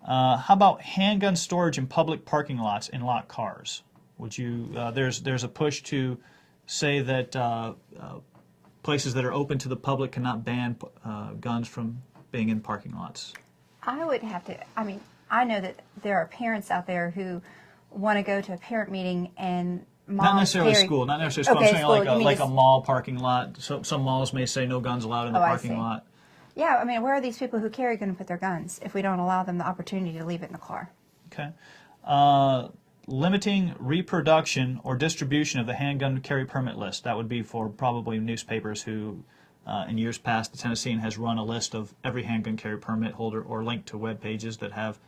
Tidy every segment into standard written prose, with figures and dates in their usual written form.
How about handgun storage in public parking lots in locked cars? Would you? There's a push to say that places that are open to the public cannot ban guns from being in parking lots. I would have to, I mean, I know that there are parents out there who want to go to a parent meeting and moms Not necessarily carry, school, not necessarily school. Okay, I'm saying school, like a mall parking lot. So, some malls may say no guns allowed in the parking lot. Yeah, I mean, where are these people who carry going to put their guns if we don't allow them the opportunity to leave it in the car? Okay. Limiting reproduction or distribution of the handgun carry permit list. That would be for probably newspapers who, in years past, the Tennessean has run a list of every handgun carry permit holder or linked to web pages that have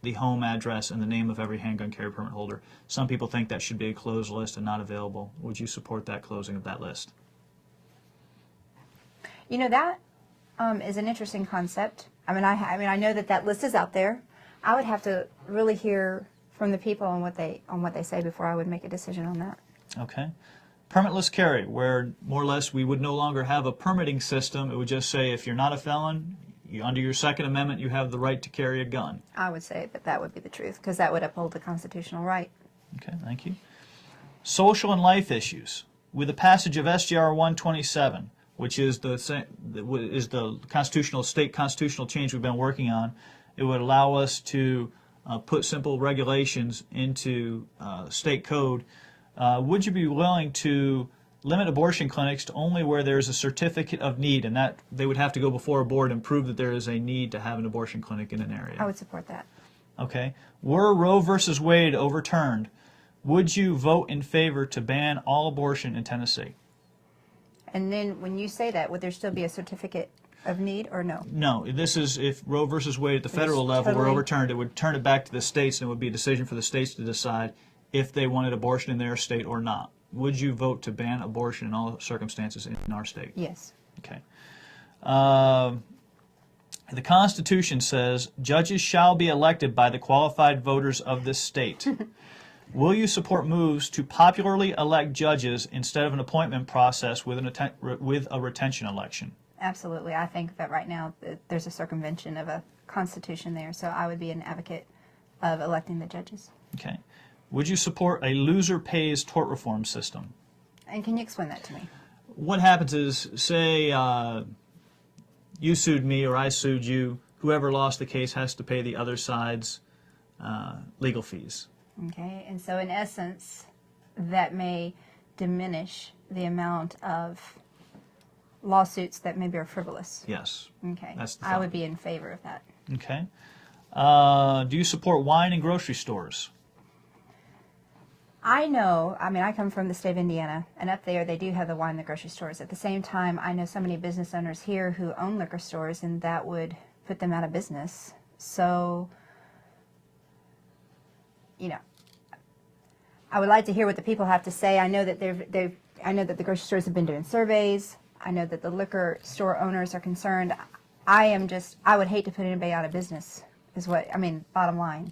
the home address and the name of every handgun carry permit holder. Some people think that should be a closed list and not available. Would you support that closing of that list? You know, that is an interesting concept. I mean, I know that list is out there. I would have to really hear from the people on what they say before I would make a decision on that. Okay. Permitless carry, where more or less we would no longer have a permitting system. It would just say if you're not a felon, under your Second Amendment, you have the right to carry a gun. I would say that would be the truth, because that would uphold the constitutional right. Okay, thank you. Social and life issues. With the passage of SGR 127, which is the state constitutional change we've been working on, it would allow us to put simple regulations into state code. Would you be willing to limit abortion clinics to only where there's a certificate of need, and that they would have to go before a board and prove that there is a need to have an abortion clinic in an area? I would support that. Okay. Were Roe versus Wade overturned, would you vote in favor to ban all abortion in Tennessee? And then when you say that, would there still be a certificate of need or no? No. This is if Roe versus Wade at the federal level were overturned, it would turn it back to the states, and it would be a decision for the states to decide if they wanted abortion in their state or not. Would you vote to ban abortion in all circumstances in our state? Yes. Okay. The Constitution says judges shall be elected by the qualified voters of this state. Will you support moves to popularly elect judges instead of an appointment process with a retention election? Absolutely. I think that right now there's a circumvention of a constitution there, so I would be an advocate of electing the judges. Okay. Would you support a loser pays tort reform system? And can you explain that to me? What happens is, say you sued me or I sued you, whoever lost the case has to pay the other side's legal fees. Okay, and so in essence, that may diminish the amount of lawsuits that maybe are frivolous. Yes. Okay, That's the I thought. would be in favor of that. Okay. Do you support wine in grocery stores? I know, I mean, I come from the state of Indiana, and up there they do have the wine in the grocery stores. At the same time, I know so many business owners here who own liquor stores, and that would put them out of business. So, you know, I would like to hear what the people have to say. I know that I know that the grocery stores have been doing surveys. I know that the liquor store owners are concerned. I would hate to put anybody out of business, is what, I mean, bottom line.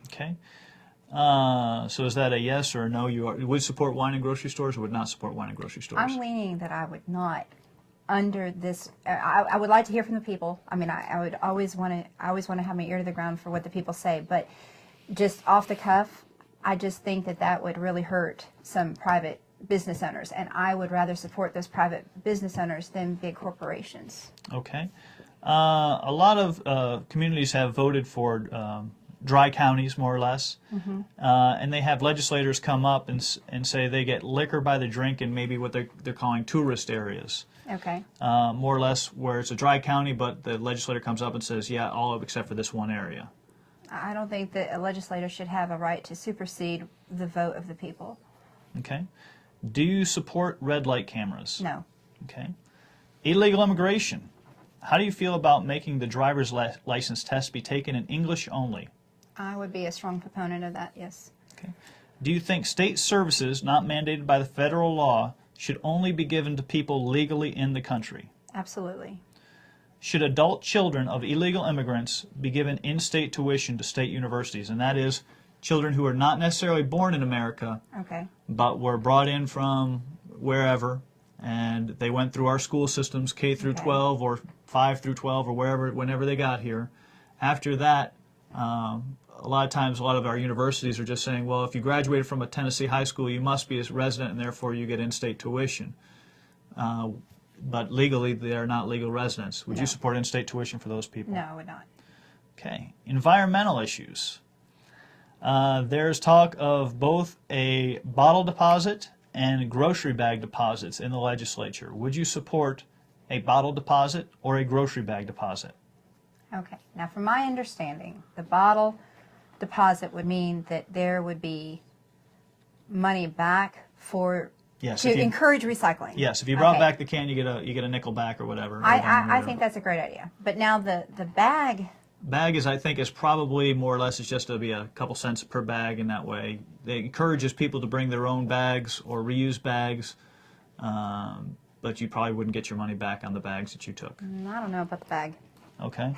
Okay. So is that a yes or a no? You would support wine in grocery stores or would not support wine in grocery stores? I'm leaning that I would not under this. I would like to hear from the people. I mean, I would always want to have my ear to the ground for what the people say. But just off the cuff, I just think that would really hurt some private business owners. And I would rather support those private business owners than big corporations. Okay. A lot of communities have voted for dry counties, more or less, and they have legislators come up and say they get liquor by the drink in maybe what they're calling tourist areas. Okay. More or less where it's a dry county, but the legislator comes up and says, yeah, all except for this one area. I don't think that a legislator should have a right to supersede the vote of the people. Okay. Do you support red light cameras? No. Okay. Illegal immigration. How do you feel about making the driver's license test be taken in English only? I would be a strong proponent of that, yes. Okay. Do you think state services not mandated by the federal law should only be given to people legally in the country? Absolutely. Should adult children of illegal immigrants be given in-state tuition to state universities? And that is children who are not necessarily born in America, Okay. but were brought in from wherever, and they went through our school systems, K through 12 or 5 through 12 or wherever, whenever they got here. After that, A lot of times, a lot of our universities are just saying, well, if you graduated from a Tennessee high school, you must be a resident, and therefore you get in-state tuition. But legally, they are not legal residents. Would you support in-state tuition for those people? No, I would not. Okay. Environmental issues. There's talk of both a bottle deposit and grocery bag deposits in the legislature. Would you support a bottle deposit or a grocery bag deposit? Okay. Now, from my understanding, the bottle deposit would mean that there would be money back for to encourage recycling. Yes, if you brought back the can, you get a nickel back or whatever. I think that's a great idea. But now the bag. Bag is, I think, is probably more or less it's just to be a couple cents per bag in that way. It encourages people to bring their own bags or reuse bags, but you probably wouldn't get your money back on the bags that you took. I don't know about the bag. Okay.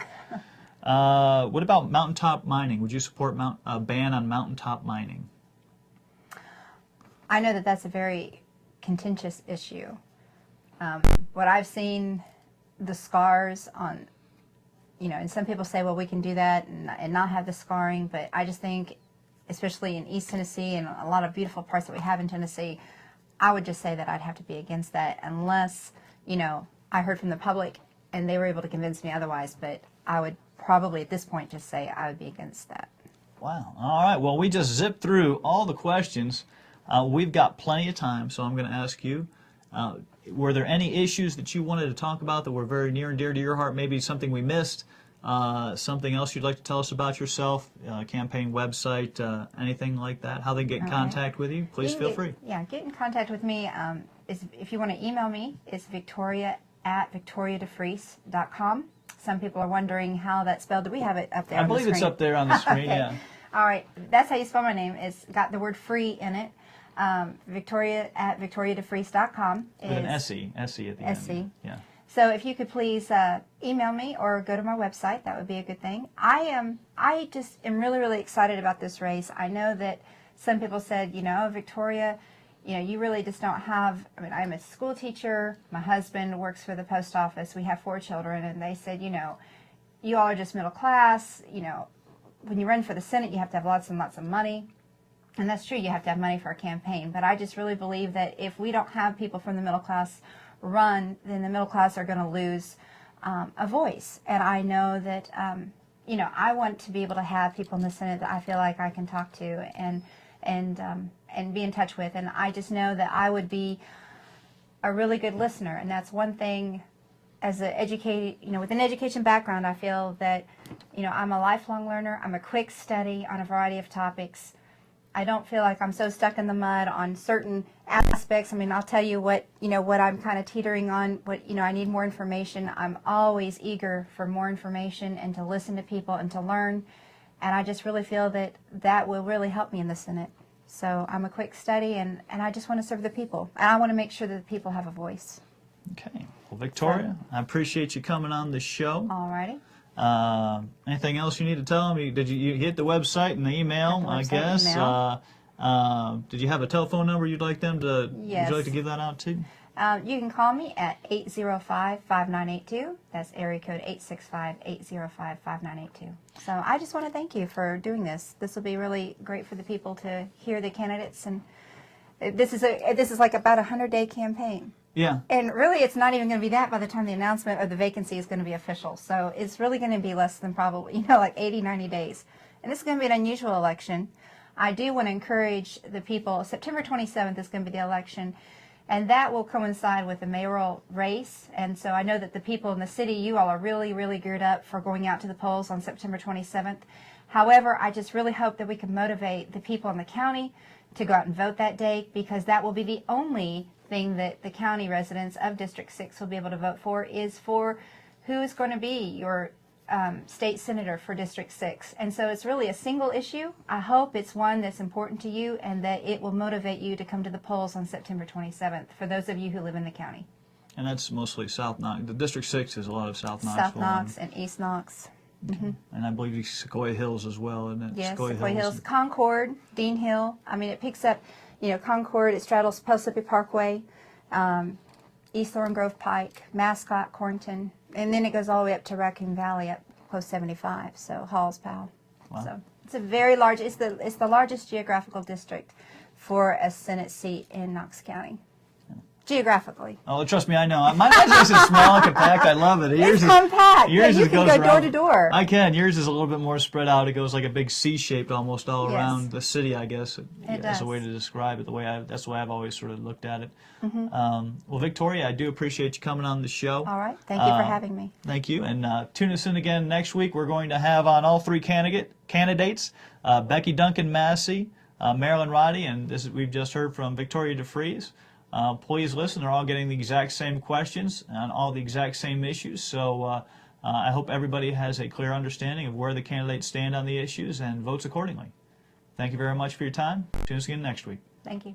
What about mountaintop mining? Would you support a ban on mountaintop mining? I know that that's a very contentious issue. What I've seen, the scars on, and some people say, well, we can do that and not have the scarring, but I just think, especially in East Tennessee and a lot of beautiful parts that we have in Tennessee, I would just say that I'd have to be against that unless, I heard from the public and they were able to convince me otherwise, but I would probably at this point just say I would be against that. Wow. All right. Well, we just zipped through all the questions. We've got plenty of time, so I'm going to ask you, were there any issues that you wanted to talk about that were very near and dear to your heart? Maybe something we missed, something else you'd like to tell us about yourself, campaign website, anything like that, how they get in contact with you? Please feel free. Yeah, get in contact with me. If you want to email me, it's victoria@victoriadefreese.com. Some people are wondering how that's spelled. Do we have it up there on the screen? I believe it's up there on the screen, okay. Yeah. All right, that's how you spell my name. It's got the word free in it. Victoria@victoriadefreese.com. With an S-E at the end. S-E. Yeah. So if you could please email me or go to my website, that would be a good thing. I just am really, really excited about this race. I know that some people said, Victoria, you really just don't have, I'm a school teacher. My husband works for the post office. We have 4 children. And they said, you all are just middle class. When you run for the Senate, you have to have lots and lots of money. And that's true, you have to have money for a campaign. But I just really believe that if we don't have people from the middle class run, then the middle class are going to lose a voice. And I know that, I want to be able to have people in the Senate that I feel like I can talk to and be in touch with. And I just know that I would be a really good listener. And that's one thing, as an educated, with an education background, I feel that, I'm a lifelong learner. I'm a quick study on a variety of topics. I don't feel like I'm so stuck in the mud on certain aspects. I'll tell you what I'm kind of teetering on, I need more information. I'm always eager for more information and to listen to people and to learn. And I just really feel that that will really help me in the Senate. So I'm a quick study and I just want to serve the people. And I want to make sure that the people have a voice. Okay. Well, Victoria, I appreciate you coming on the show. All righty. Anything else you need to tell them? Did you hit the website and the email, I guess? Did you have a telephone number you'd like them to? Yes. Would you like to give that out too? You can call me at 805-5982. That's area code 865-805-5982. So I just want to thank you for doing this. This will be really great for the people to hear the candidates, and this is like about a 100-day campaign. Yeah. And really, it's not even going to be that by the time the announcement of the vacancy is going to be official. So it's really going to be less than probably, like 80, 90 days. And this is going to be an unusual election. I do want to encourage the people. September 27th is going to be the election, and that will coincide with the mayoral race. And so I know that the people in the city, you all are really, really geared up for going out to the polls on September 27th. However, I just really hope that we can motivate the people in the county to go out and vote that day, because that will be the only thing that the county residents of District 6 will be able to vote for, is for who is going to be your state senator for District 6. And so it's really a single issue. I hope it's one that's important to you and that it will motivate you to come to the polls on September 27th for those of you who live in the county. And that's mostly South Knox. The District 6 is a lot of South Knoxville. South Knox and East Knox. Okay. Mm-hmm. And I believe Sequoia Hills as well, isn't it? Yes, Sequoia Hills. Concord, Dean Hill. It picks up, Concord, it straddles Mississippi Parkway, East Thorn Grove Pike, Mascot, Cornton, and then it goes all the way up to Raccoon Valley, up close 75, so Halls, Powell. So it's a very large. It's the largest geographical district for a Senate seat in Knox County. Geographically. Oh, trust me, I know. My district is small and compact. I love it. It's compact. Yours You can go door to door. I can. Yours is a little bit more spread out. It goes like a big C-shaped almost all Yes. around the city, I guess. It That's a does. way to describe it. That's the way I've always sort of looked at it. Mm-hmm. Well, Victoria, I do appreciate you coming on the show. All right. Thank you for having me. Thank you. And tune us in again next week. We're going to have on all three candidates, Becky Duncan Massey, Marilyn Roddy, and we've just heard from Victoria DeFreese. Please listen. They're all getting the exact same questions on all the exact same issues. So I hope everybody has a clear understanding of where the candidates stand on the issues and votes accordingly. Thank you very much for your time. Tune us again next week. Thank you.